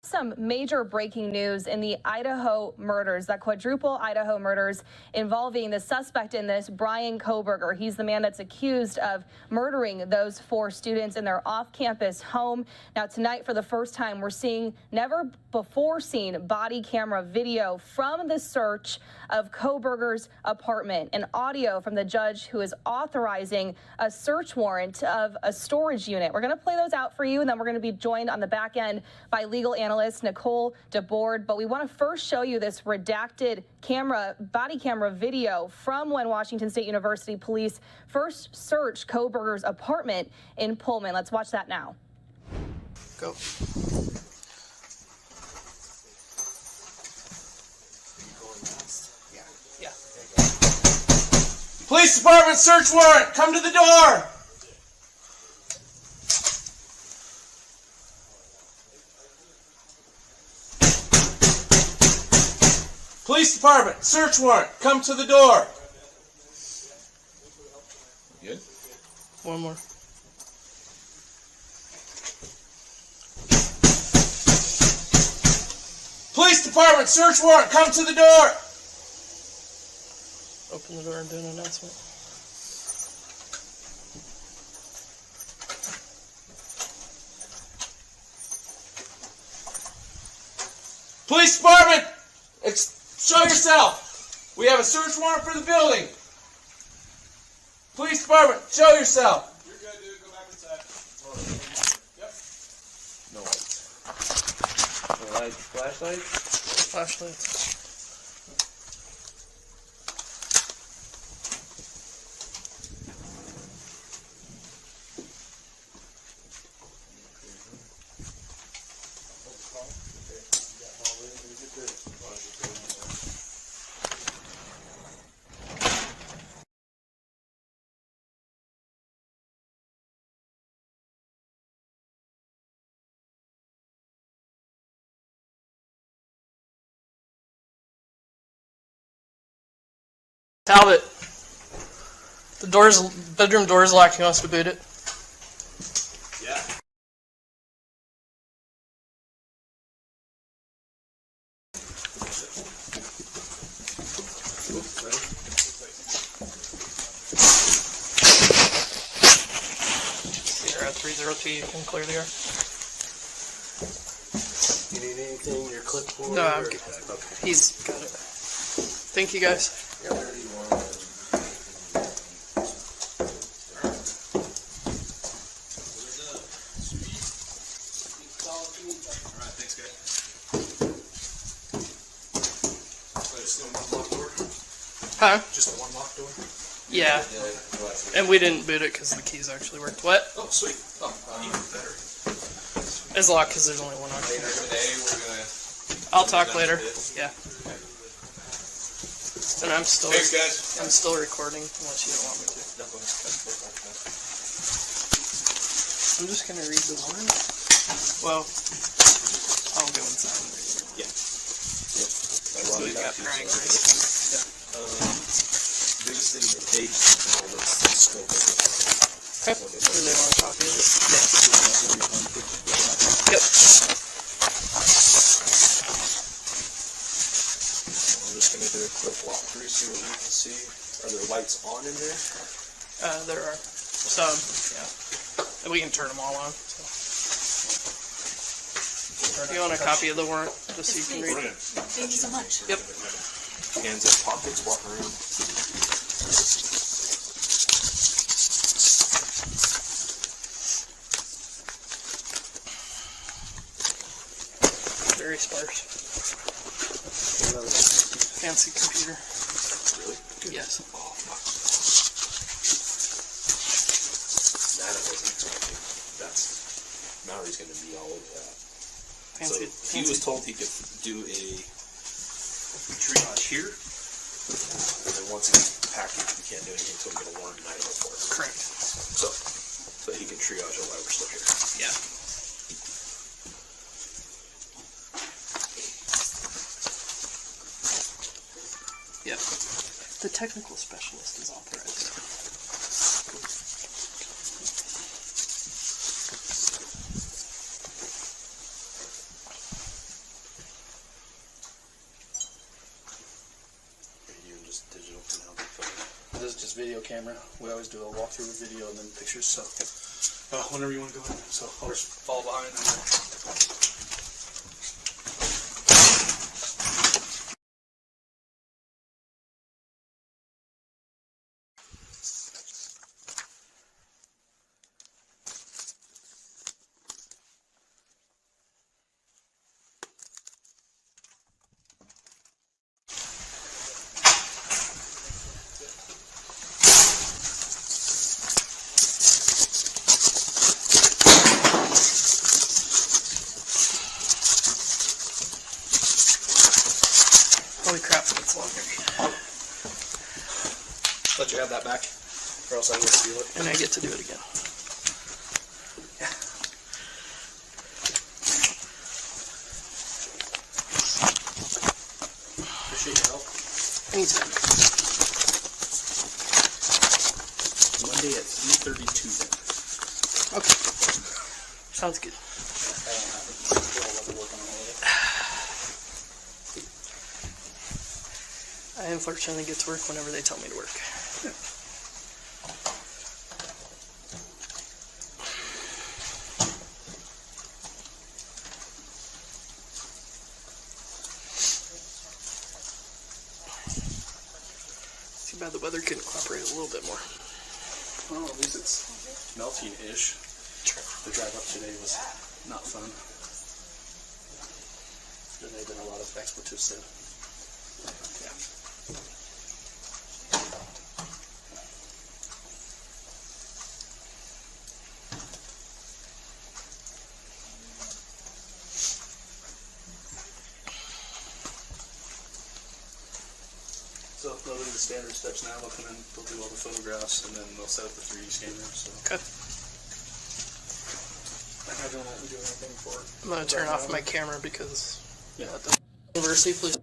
Some major breaking news in the Idaho murders, that quadruple Idaho murders involving the suspect in this, Bryan Kohberger. He's the man that's accused of murdering those 4 students in their off-campus home. Now tonight, for the first time, we're seeing never before seen body camera video from the search of Kohberger's apartment and audio from the judge who is authorizing a search warrant of a storage unit. We're going to play those out for you, and then we're going to be joined on the back end by legal analyst Nicole DeBoard. But we want to first show you this redacted body camera video from when Washington State University police first searched Kohberger's apartment in Pullman. Let's watch that now. Go. Yeah. Police department search warrant. Come to the door. Police department search warrant. Come to the door. Good. One more. Police department search warrant. Come to the door. Open the door and do an announcement. Police department, show yourself. We have a search warrant for the building. Police department, show yourself. You're good, dude. Go back inside. Yep. No lights. No lights. Flashlights? Flashlights. Talbot, bedroom door is locked. He wants to boot it. Yeah. You're at 302. You can clear the air. You need anything? Your clipboard? No, I'm good. Okay. He's got it. Thank you, guys. Yeah, where do you want it? Alright, thanks, guys. Just the one locked door? Huh? Just the one locked door? Yeah. And we didn't boot it because the keys actually worked. What? Oh, sweet. Oh, even better. It's locked because there's only one on Later here. today, we're gonna... I'll talk later. Yeah. And I'm still. Thanks, guys. I'm still recording, unless you don't want me to. I'm just gonna read the warrant. Well, I'll go inside. Yeah. So we've got Bryan Kohberger. Biggest thing for page and all this scope of it. Okay. Do they want a copy of it? Yeah. Yep. I'm just gonna do a quick walkthrough, see what we can see. Are there lights on in there? There are some. Yeah. And we can turn them all on. So. Do you want a copy of the warrant, just so you can read it? Thank you so much. Yep. Hands in pockets, walk around. Very sparse. Fancy computer. Really? Yes. Oh, fuck. That I wasn't expecting. Mallory's gonna be all over that. Fancy. So he was told he could do a triage here, and then once he gets packaged, we can't do anything until we get a warrant in Idaho for it. Correct. So he can triage it while we're still here. Yeah. Yep. The technical specialist is authorized. video camera. We always do a walkthrough with video and then pictures. So whenever you want to go ahead. So I'll just follow behind. Holy crap, it's long here. Let you have that back, or else I will steal it. And I get to do it again. Yeah. Appreciate your help. Anytime. Monday at 3:32 then. Okay. Sounds good. I unfortunately get to work whenever they tell me to work. Too bad the weather couldn't cooperate a little bit more. Well, at least it's melting-ish. The drive up today was not fun. There may have been a lot of expletives said. Yeah. So they'll do the standard steps now. They'll come in, they'll do all the photographs, and then they'll set up the 3D scanner. So. Okay. I don't want to do anything for it. I'm going to turn off my camera because University, please.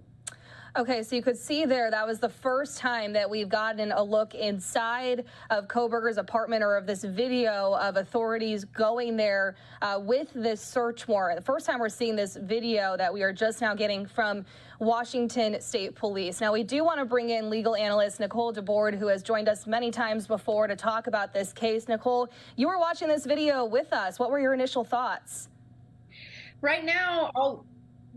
Okay, so you could see there, that was the first time that we've gotten a look inside of Kohberger's apartment, or of this video of authorities going there with this search warrant. The first time we're seeing this video that we are just now getting from Washington State Police. Now, we do want to bring in legal analyst Nicole DeBoard, who has joined us many times before to talk about this case. Nicole, you were watching this video with us. What were your initial thoughts? Right now, all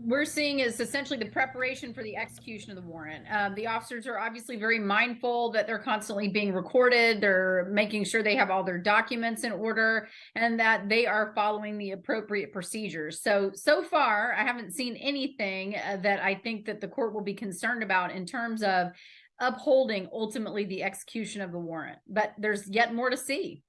we're seeing is essentially the preparation for the execution of the warrant. The officers are obviously very mindful that they're constantly being recorded. They're making sure they have all their documents in order and that they are following the appropriate procedures. So far, I haven't seen anything that I think that the court will be concerned about in terms of upholding ultimately the execution of the warrant. But there's yet more to see.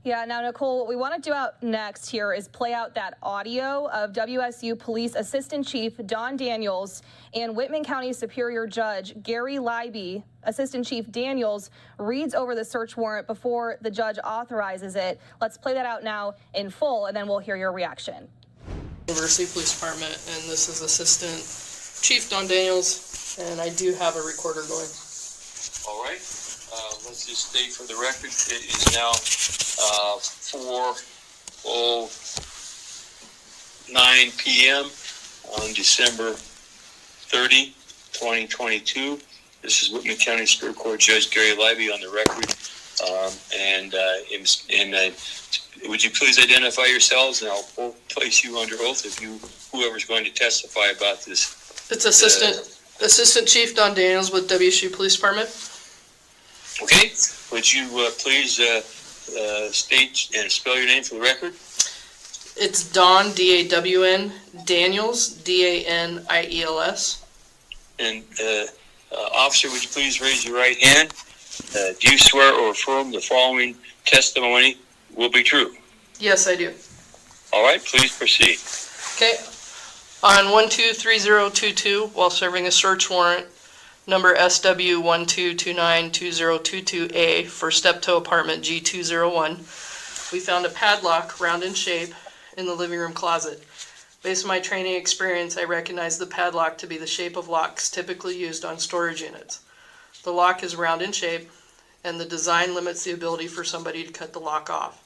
Yeah, now, Nicole, what we want to do out next here is play out that audio of WSU Police Assistant Chief Don Daniels and Whitman County Superior Judge Gary Leiby. Assistant Chief Daniels reads over the search warrant before the judge authorizes it. Let's play that out now in full, and then we'll hear your reaction. University Police Department, and this is Assistant Chief Don Daniels, and I do have a recorder going. All right. Let's just state for the record, it is now 4:09 p.m. on December 30, 2022. This is Whitman County Superior Court Judge Gary Leiby on the record. Would you please identify yourselves, and I'll place you under oath if whoever's going to testify about this. It's Assistant Chief Don Daniels with WSU Police Department. Okay, would you please state and spell your name for the record? It's Don, D-A-W-N, Daniels, D-A-N-I-E-L-S. And officer, would you please raise your right hand? Do you swear or affirm the following testimony will be true? Yes, I do. All right, please proceed. Okay. On 123022, while serving a search warrant, number SW12292022A for Steptoe Apartment G201, we found a padlock round in shape in the living room closet. Based on my training experience, I recognize the padlock to be the shape of locks typically used on storage units. The lock is round in shape, and the design limits the ability for somebody to cut the lock off.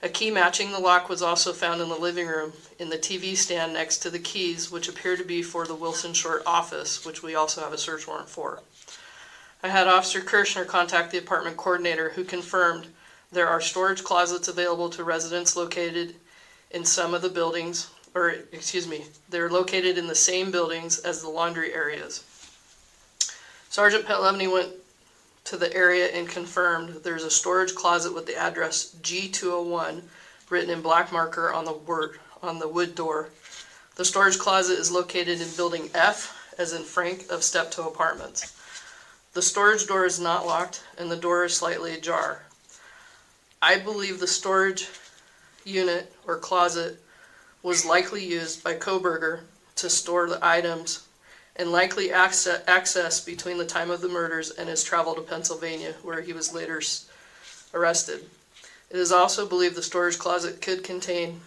A key matching the lock was also found in the living room in the TV stand next to the keys, which appear to be for the Wilson Short office, which we also have a search warrant for. I had Officer Kirshner contact the apartment coordinator, who confirmed there are storage closets available to residents located in some of the buildings, or excuse me, they're located in the same buildings as the laundry areas. Sergeant Petlemny went to the area and confirmed there's a storage closet with the address G201 written in black marker on the wood door. The storage closet is located in building F, as in Frank, of Steptoe Apartments. The storage door is not locked and the door is slightly ajar. I believe the storage unit or closet was likely used by Kohberger to store the items and likely access between the time of the murders and his travel to Pennsylvania, where he was later arrested. It is also believed the storage closet could contain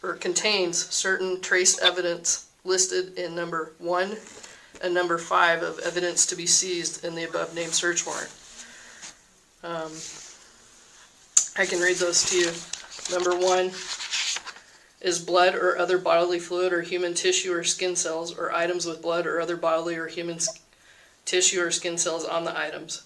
or contains certain trace evidence listed in number 1 and number 5 of evidence to be seized in the above named search warrant. I can read those to you. Number 1 is blood or other bodily fluid or human tissue or skin cells or items with blood or other bodily or human tissue or skin cells on the items.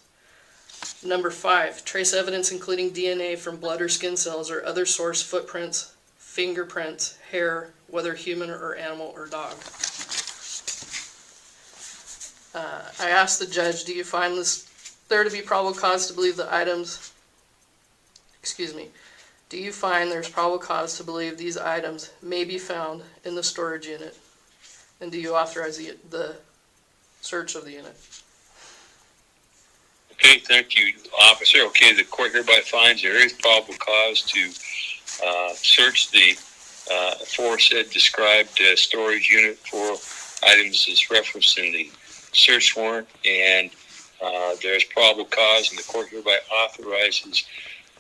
Number 5, trace evidence including DNA from blood or skin cells or other source footprints, fingerprints, hair, whether human or animal or dog. I asked the judge, do you find there to be probable cause to believe the items, do you find there's probable cause to believe these items may be found in the storage unit? And do you authorize the search of the unit? Okay, thank you, officer. Okay, the court hereby finds there is probable cause to search the aforesaid described storage unit for items as referenced in the search warrant, and there's probable cause, and the court hereby authorizes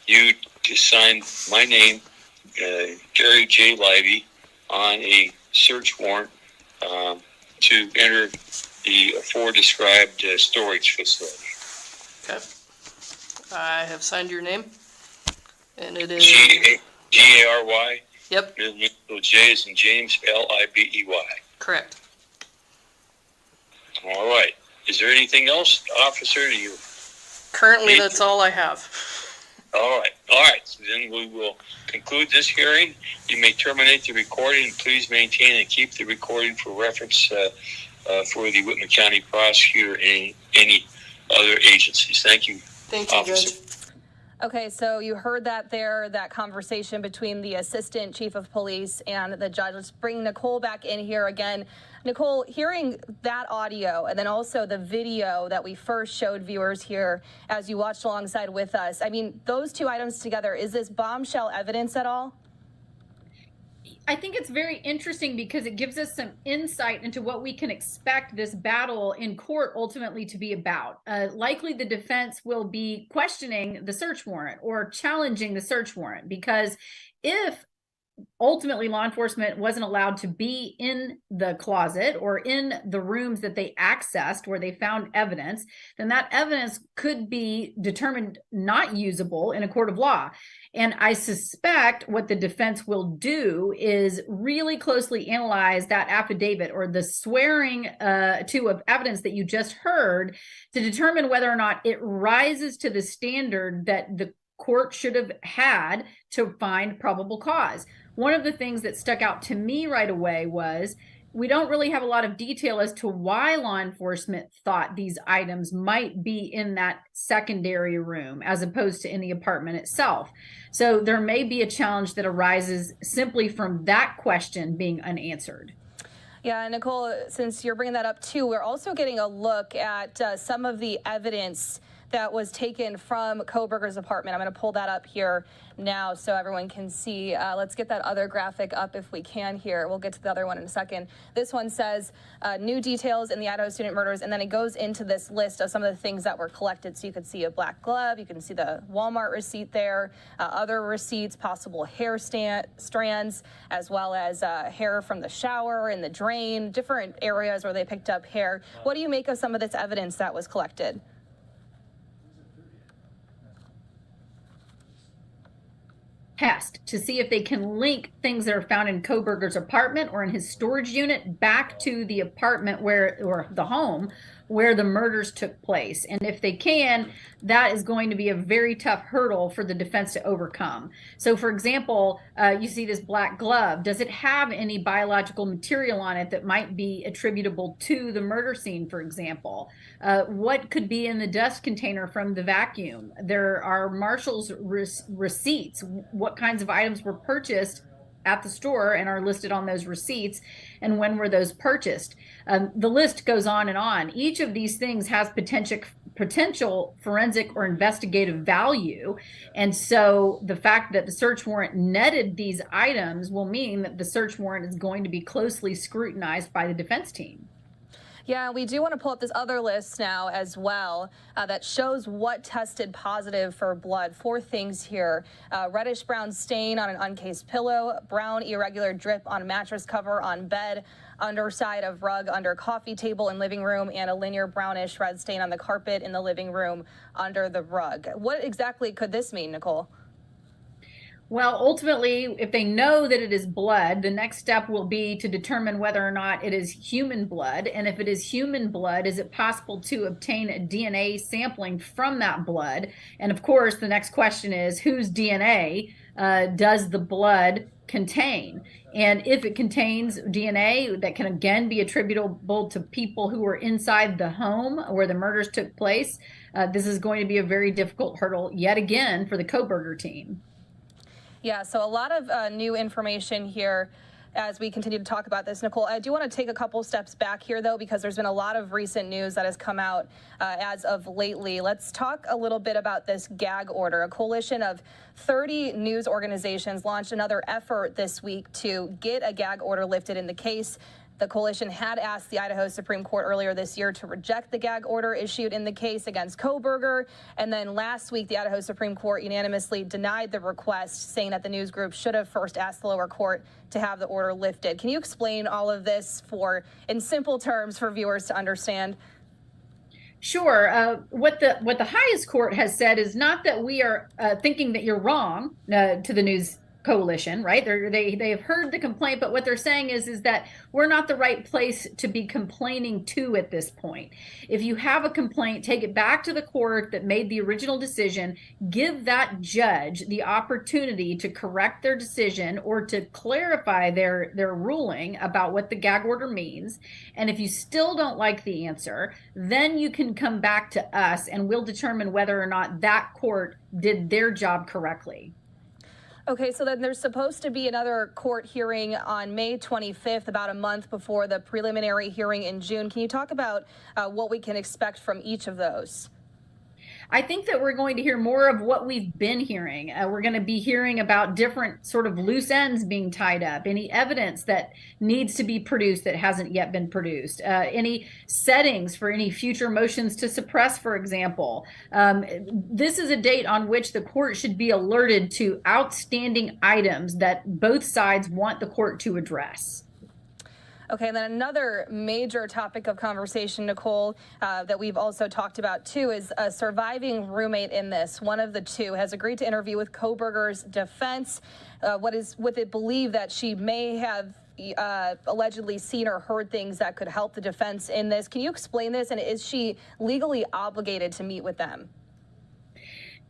you to sign my name, Gary J. Livey, on a search warrant to enter the afore-described storage facility. Okay. I have signed your name, and it is G-A-R-Y. Yep. J as in James, L-I-B-E-Y. Correct. All right. Is there anything else, officer? Do you? Currently, that's all I have. All right. All right. So then we will conclude this hearing. You may terminate the recording. Please maintain and keep the recording for reference for the Whitman County prosecutor and any other agencies. Thank you. Thank you, officer. Judge. Okay, so you heard that there, that conversation between the assistant chief of police and the judge. Let's bring Nicole back in here again. Nicole, hearing that audio and then also the video that we first showed viewers here as you watched alongside with us, I mean, those two items together, is this bombshell evidence at all? I think it's very interesting because it gives us some insight into what we can expect this battle in court ultimately to be about. Likely the defense will be questioning the search warrant or challenging the search warrant, because if ultimately law enforcement wasn't allowed to be in the closet or in the rooms that they accessed where they found evidence, then that evidence could be determined not usable in a court of law. And I suspect what the defense will do is really closely analyze that affidavit or the swearing to of evidence that you just heard to determine whether or not it rises to the standard that the court should have had to find probable cause. One of the things that stuck out to me right away was we don't really have a lot of detail as to why law enforcement thought these items might be in that secondary room as opposed to in the apartment itself. So there may be a challenge that arises simply from that question being unanswered. Yeah, Nicole, since you're bringing that up too, we're also getting a look at some of the evidence that was taken from Kohberger's apartment. I'm going to pull that up here now so everyone can see. Let's get that other graphic up if we can here. We'll get to the other one in a second. This one says new details in the Idaho student murders, and then it goes into this list of some of the things that were collected. So you could see a black glove, you can see the Walmart receipt there, other receipts, possible hair strands, as well as hair from the shower and the drain, different areas where they picked up hair. What do you make of some of this evidence that was collected? Test to see if they can link things that are found in Kohberger's apartment or in his storage unit back to the apartment or the home where the murders took place. And if they can, that is going to be a very tough hurdle for the defense to overcome. So, for example, you see this black glove. Does it have any biological material on it that might be attributable to the murder scene, for example? What could be in the dust container from the vacuum? There are marshal's receipts. What kinds of items were purchased at the store and are listed on those receipts, and when were those purchased? The list goes on and on. Each of these things has potential forensic or investigative value, and so the fact that the search warrant netted these items will mean that the search warrant is going to be closely scrutinized by the defense team. Yeah, we do want to pull up this other list now as well that shows what tested positive for blood. 4 things here. Reddish brown stain on an uncased pillow, brown irregular drip on mattress cover on bed, underside of rug under coffee table in living room, and a linear brownish red stain on the carpet in the living room under the rug. What exactly could this mean, Nicole? Well, ultimately, if they know that it is blood, the next step will be to determine whether or not it is human blood. And if it is human blood, is it possible to obtain a DNA sampling from that blood? And of course, the next question is, whose DNA does the blood contain? And if it contains DNA that can again be attributable to people who were inside the home where the murders took place, this is going to be a very difficult hurdle yet again for the Kohberger team. Yeah, so a lot of new information here as we continue to talk about this. Nicole, I do want to take a couple steps back here, though, because there's been a lot of recent news that has come out as of lately. Let's talk a little bit about this gag order. A coalition of 30 news organizations launched another effort this week to get a gag order lifted in the case. The coalition had asked the Idaho Supreme Court earlier this year to reject the gag order issued in the case against Kohberger. And then last week, the Idaho Supreme Court unanimously denied the request, saying that the news group should have first asked the lower court to have the order lifted. Can you explain all of this in simple terms for viewers to understand? Sure. What the highest court has said is not that we are thinking that you're wrong to the news coalition, right? They have heard the complaint, but what they're saying is that we're not the right place to be complaining to at this point. If you have a complaint, take it back to the court that made the original decision, give that judge the opportunity to correct their decision or to clarify their ruling about what the gag order means. And if you still don't like the answer, then you can come back to us and we'll determine whether or not that court did their job correctly. Okay, so then there's supposed to be another court hearing on May 25th, about a month before the preliminary hearing in June. Can you talk about what we can expect from each of those? I think that we're going to hear more of what we've been hearing. We're going to be hearing about different sort of loose ends being tied up, any evidence that needs to be produced that hasn't yet been produced, any settings for any future motions to suppress, for example. This is a date on which the court should be alerted to outstanding items that both sides want the court to address. Okay, and then another major topic of conversation, Nicole, that we've also talked about too, is a surviving roommate in this. One of the two has agreed to interview with Kohberger's defense. With it believed that she may have allegedly seen or heard things that could help the defense in this. Can you explain this? And is she legally obligated to meet with them?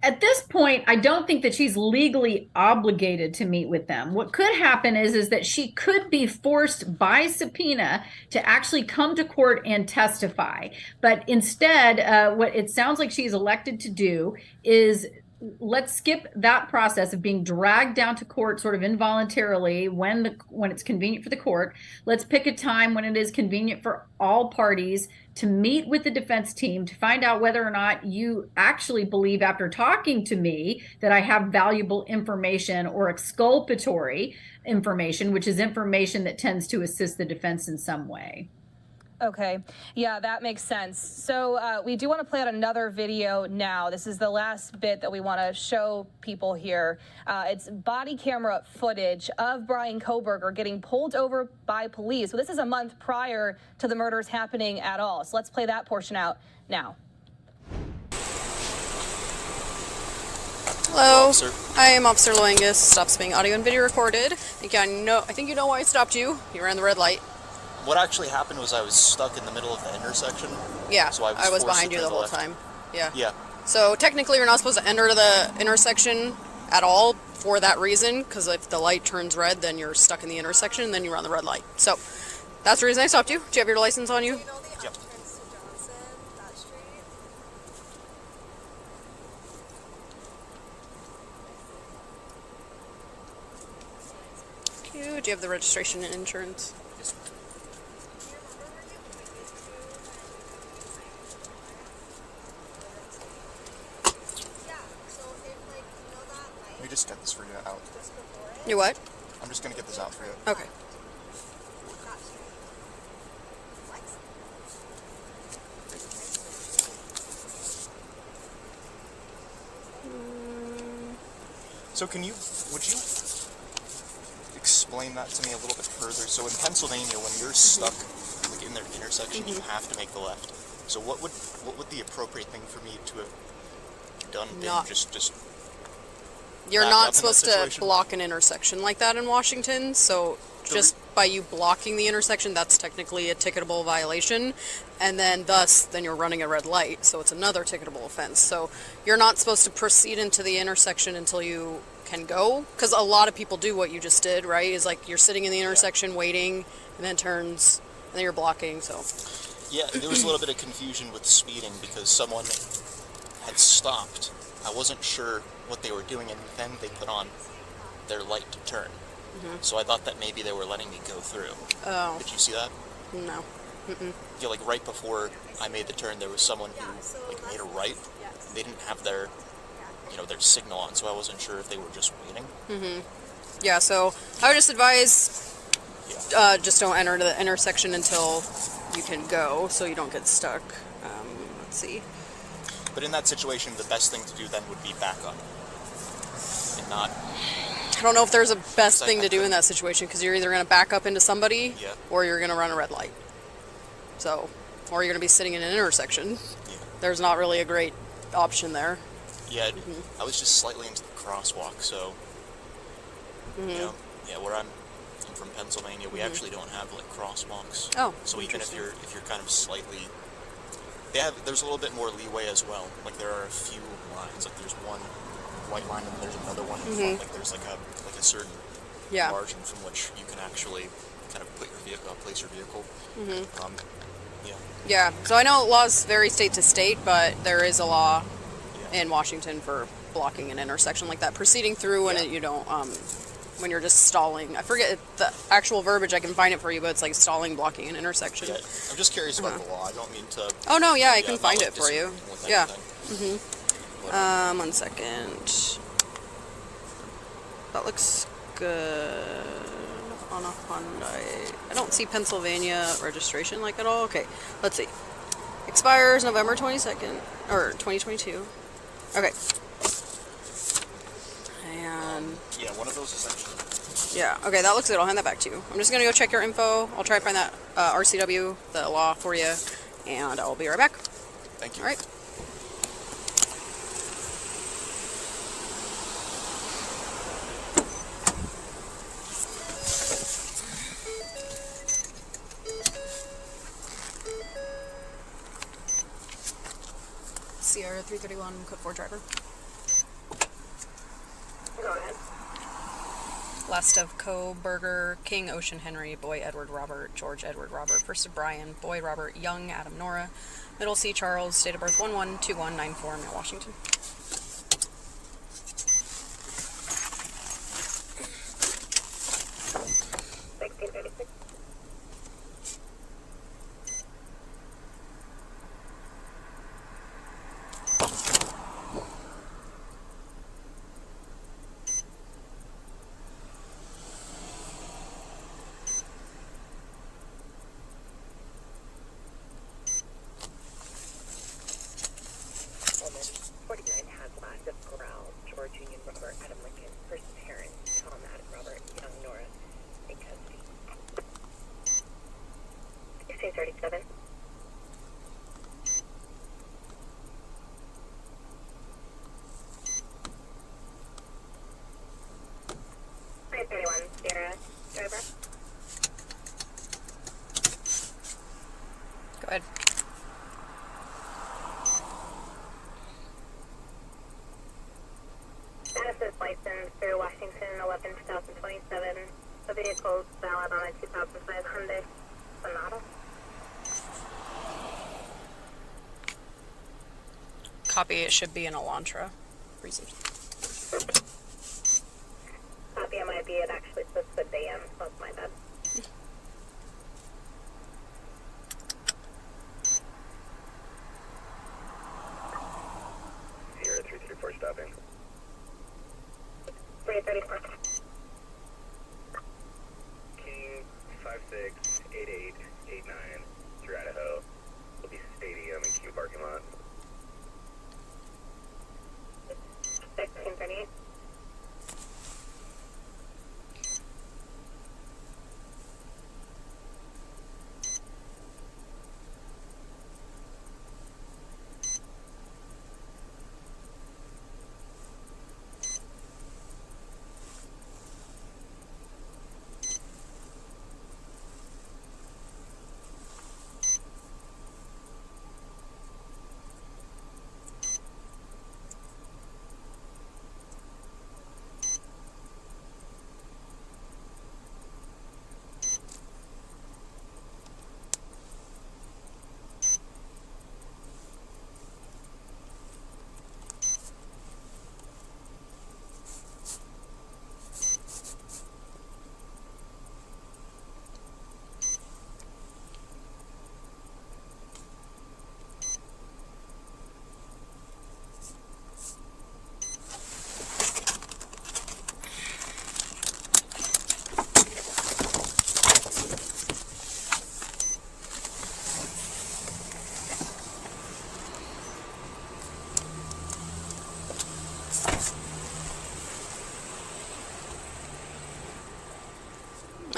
At this point, I don't think that she's legally obligated to meet with them. What could happen is that she could be forced by subpoena to actually come to court and testify. But instead, what it sounds like she's elected to do is let's skip that process of being dragged down to court sort of involuntarily when it's convenient for the court. Let's pick a time when it is convenient for all parties to meet with the defense team to find out whether or not you actually believe, after talking to me, that I have valuable information or exculpatory information, which is information that tends to assist the defense in some way. Okay. Yeah, that makes sense. So we do want to play out another video now. This is the last bit that we want to show people here. It's body camera footage of Bryan Kohberger getting pulled over by police. So this is a month prior to the murders happening at all. So let's play that portion out now. Hello, officer. I am Officer Loangus. Stops being audio and video recorded. I think you know why I stopped you. You ran the red light. what actually happened was I was stuck in the middle of the intersection. Yeah, So I was forced behind to you turn the whole left. time. Yeah. Yeah. So technically, you're not supposed to enter the intersection at all for that reason, because if the light turns red, then you're stuck in the intersection, and then you run the red light. So that's the reason I stopped you. Do you have your license on you? Yep. Do you have the registration and insurance? Yes. Let me just get this for you out. You what? I'm just gonna get this out for you. Okay. So would you explain that to me a little bit further? So in Pennsylvania, when you're stuck like in the intersection, you have to make the left. So what would the appropriate thing for me to have done been? Just You're back up not in supposed that to situation? block an intersection like that in Washington, so just by you blocking the intersection, that's technically a ticketable violation, and then then you're running a red light, so it's another ticketable offense. So you're not supposed to proceed into the intersection until you can go, because a lot of people do what you just did, right? Is like you're sitting in the intersection waiting, and then it turns, and then you're blocking, so. Yeah, there was a little bit of confusion with speeding because someone had stopped. I wasn't sure what they were doing, and then they put on their light to turn. So I thought that maybe they were letting me go through. Oh. Did you see that? No. I feel like right before I made the turn, there was someone who like made a right. And they didn't have their signal on, so I wasn't sure if they were just waiting. Yeah, so I would just advise just don't enter the intersection until you can go, so you don't get stuck. Let's see. But in that situation, the best thing to do then would be back up and not. I don't know if there's a best thing to do in that situation, because you're either going to back up into somebody or you're going to run a red light. So, or you're going to be sitting in an intersection. Yeah. There's not really a great option there. Yeah, I was just slightly into the crosswalk, so where I'm from Pennsylvania, we actually don't have like crosswalks. Oh, so even if you're kind of slightly, there's a little bit more leeway as well. Like there are a few lines, like there's one white line and there's another one in front. Like there's like a certain margin from which you can actually kind of put your vehicle, place your vehicle. Yeah, so I know laws vary state to state, but there is a law in Washington for blocking an intersection like that, proceeding through when you don't, when you're just stalling. I forget the actual verbiage, I can find it for you, but it's like stalling, blocking an intersection. Yeah, I'm just curious about the law. I don't mean to. Oh no, I can find it for you. Yeah. But, 1 second. That looks good on a Hyundai. I don't see Pennsylvania registration like at all. Okay, let's see. Expires November 22nd, or 2022. Okay. And yeah, one of those is actually. yeah, okay, that looks good. I'll hand that back to you. I'm just gonna go check your info. I'll try to find that RCW, the law for you, and I'll be right back. Thank you. All right. CR 331, code 4 driver. Go ahead. Last of Kohberger, King, Ocean, Henry, Boy, Edward, Robert, George, Edward, Robert. First of Bryan, Boy, Robert, Young, Adam, Nora. Middle C, Charles, date of birth 112194, Mount Washington. Go ahead. Genesis license through Washington 11/2027. The vehicle is valid on a 2005 Hyundai Sonata. Copy. It should be an Elantra. Recent. Copy. It might be. It actually supposed to put Dan. So that's my bad. Here at 334 stopping. 334. King 568889 through Idaho. Will be Stadium and Q parking lot. 1638.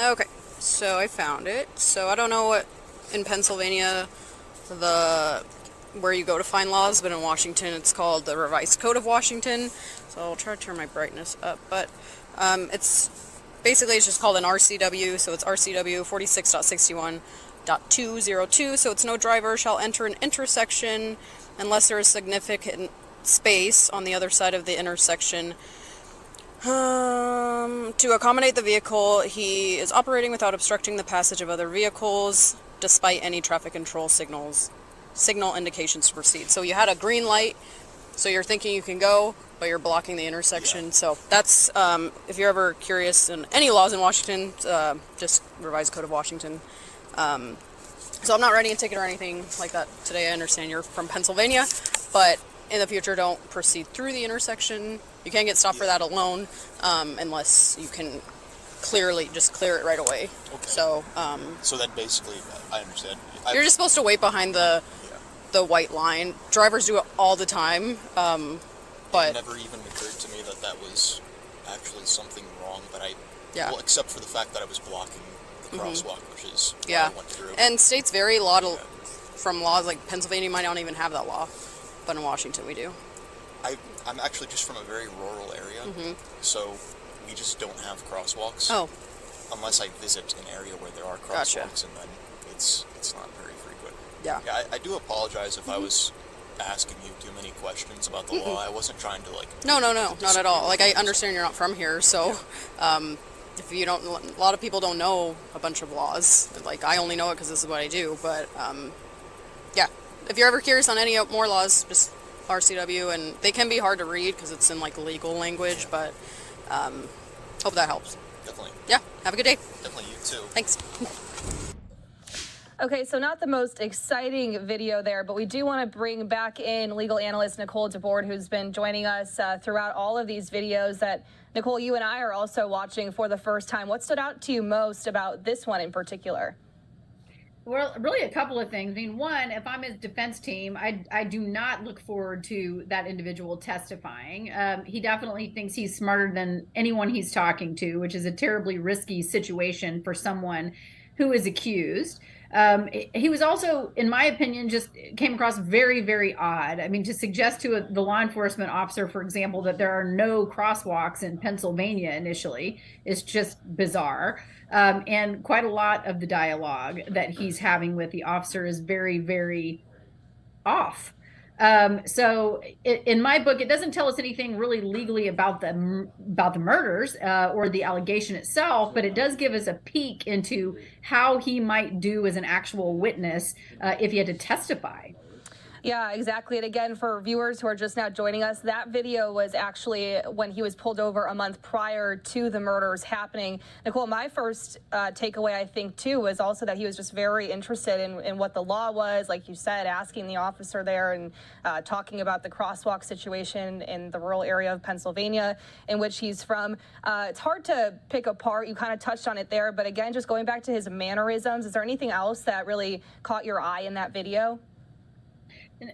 Okay, so I found it. So I don't know what in Pennsylvania where you go to find laws, but in Washington it's called the Revised Code of Washington. So I'll try to turn my brightness up, but it's just called an RCW. So it's RCW 46.61.202. So it's no driver shall enter an intersection unless there is significant space on the other side of the intersection. To accommodate the vehicle he is operating without obstructing the passage of other vehicles, despite any traffic control signal indications to proceed. So you had a green light, so you're thinking you can go, but you're blocking the intersection. Yeah. So that's, if you're ever curious in any laws in Washington, just Revised Code of Washington. So I'm not writing a ticket or anything like that today. I understand you're from Pennsylvania, but in the future, don't proceed through the intersection. You can't get stopped for that alone, unless you can clearly just clear it right away. Okay. So, so then basically, I understand. You're just supposed to wait behind the white line. Drivers do it all the time, but it never even occurred to me that that was actually something wrong. But well, except for the fact that I was blocking the crosswalk, which is what I went through. And states vary a lot from laws. Like Pennsylvania might not even have that law, but in Washington we do. I'm actually just from a very rural area, so we just don't have crosswalks. Oh. Unless I visit an area where there are crosswalks, and then it's not very frequent. Yeah. Yeah, I do apologize if I was asking you too many questions about the law. I wasn't trying to No, not at all. Like I understand you're not from here, so if you don't, a lot of people don't know a bunch of laws. Like I only know it because this is what I do. But yeah, if you're ever curious on any more laws, just RCW, and they can be hard to read because it's in like legal language, but hope that helps. Definitely. Yeah, have a good day. Definitely, you too. Thanks. Okay, so not the most exciting video there, but we do want to bring back in legal analyst Nicole DeBoard, who's been joining us throughout all of these videos that, Nicole, you and I are also watching for the first time. What stood out to you most about this one in particular? Well, really a couple of things. I mean, one, if I'm his defense team, I do not look forward to that individual testifying. He definitely thinks he's smarter than anyone he's talking to, which is a terribly risky situation for someone who is accused. He was also, in my opinion, just came across very, very odd. I mean, to suggest to the law enforcement officer, for example, that there are no crosswalks in Pennsylvania initially is just bizarre. And quite a lot of the dialogue that he's having with the officer is very, very off. So in my book, it doesn't tell us anything really legally about the murders or the allegation itself, but it does give us a peek into how he might do as an actual witness if he had to testify. Yeah, exactly. And again, for viewers who are just now joining us, that video was actually when he was pulled over a month prior to the murders happening. Nicole, my first takeaway, I think, too, was also that he was just very interested in what the law was, like you said, asking the officer there and talking about the crosswalk situation in the rural area of Pennsylvania in which he's from. It's hard to pick apart. You kind of touched on it there. But again, just going back to his mannerisms, is there anything else that really caught your eye in that video?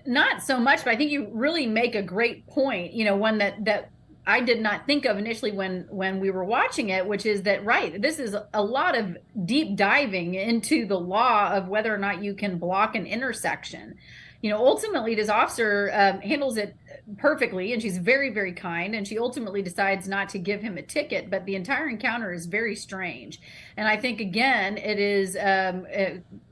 Not so much, but I think you really make a great point, you know, one that I did not think of initially when we were watching it, which is that, right, this is a lot of deep diving into the law of whether or not you can block an intersection. You know, ultimately, this officer handles it perfectly, and she's very, very kind, and she ultimately decides not to give him a ticket, but the entire encounter is very strange. And I think, again, it is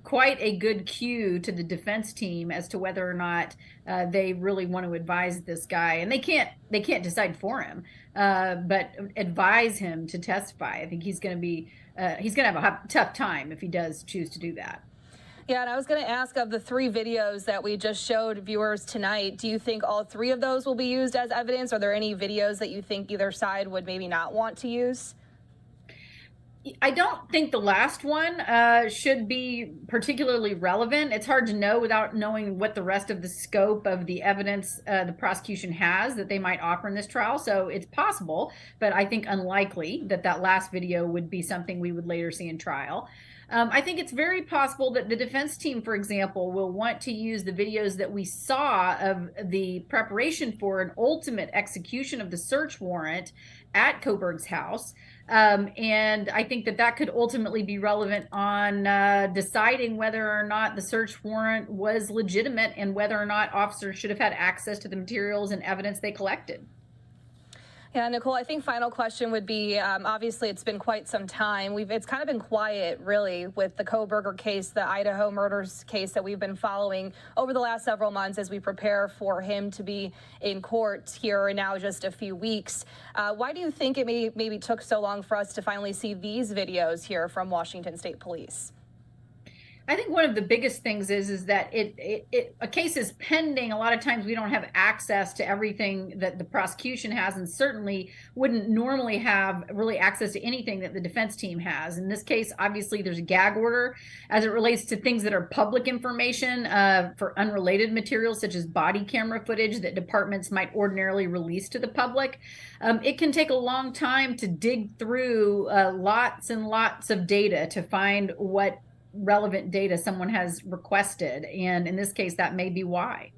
quite a good cue to the defense team as to whether or not they really want to advise this guy. And they can't decide for him, but advise him to testify. I think he's going to have a tough time if he does choose to do that. Yeah, and I was going to ask, of the 3 videos that we just showed viewers tonight, do you think all 3 of those will be used as evidence? Are there any videos that you think either side would maybe not want to use? I don't think the last one should be particularly relevant. It's hard to know without knowing what the rest of the scope of the evidence the prosecution has that they might offer in this trial. So it's possible, but I think unlikely that last video would be something we would later see in trial. I think it's very possible that the defense team, for example, will want to use the videos that we saw of the preparation for an ultimate execution of the search warrant at Kohberger's house. And I think that could ultimately be relevant on deciding whether or not the search warrant was legitimate and whether or not officers should have had access to the materials and evidence they collected. Yeah, Nicole, I think final question would be, obviously it's been quite some time. It's kind of been quiet, really, with the Kohberger case, the Idaho murders case that we've been following over the last several months as we prepare for him to be in court here in now just a few weeks. Why do you think it maybe took so long for us to finally see these videos here from Washington State Police? I think one of the biggest things is that a case is pending. A lot of times we don't have access to everything that the prosecution has, and certainly wouldn't normally have really access to anything that the defense team has. In this case, obviously, there's a gag order as it relates to things that are public information for unrelated materials, such as body camera footage that departments might ordinarily release to the public. It can take a long time to dig through lots and lots of data to find what relevant data someone has requested, and in this case that may be why.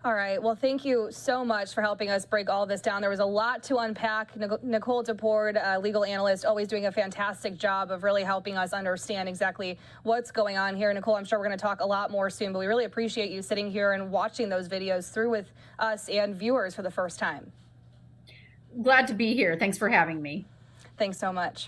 All right, well, thank you so much for helping us break all this down. There was a lot to unpack. Nicole DePord, legal analyst, always doing a fantastic job of really helping us understand exactly what's going on here. Nicole, I'm sure we're going to talk a lot more soon, but we really appreciate you sitting here and watching those videos through with us and viewers for the first time. Glad to be here. Thanks for having me. Thanks so much.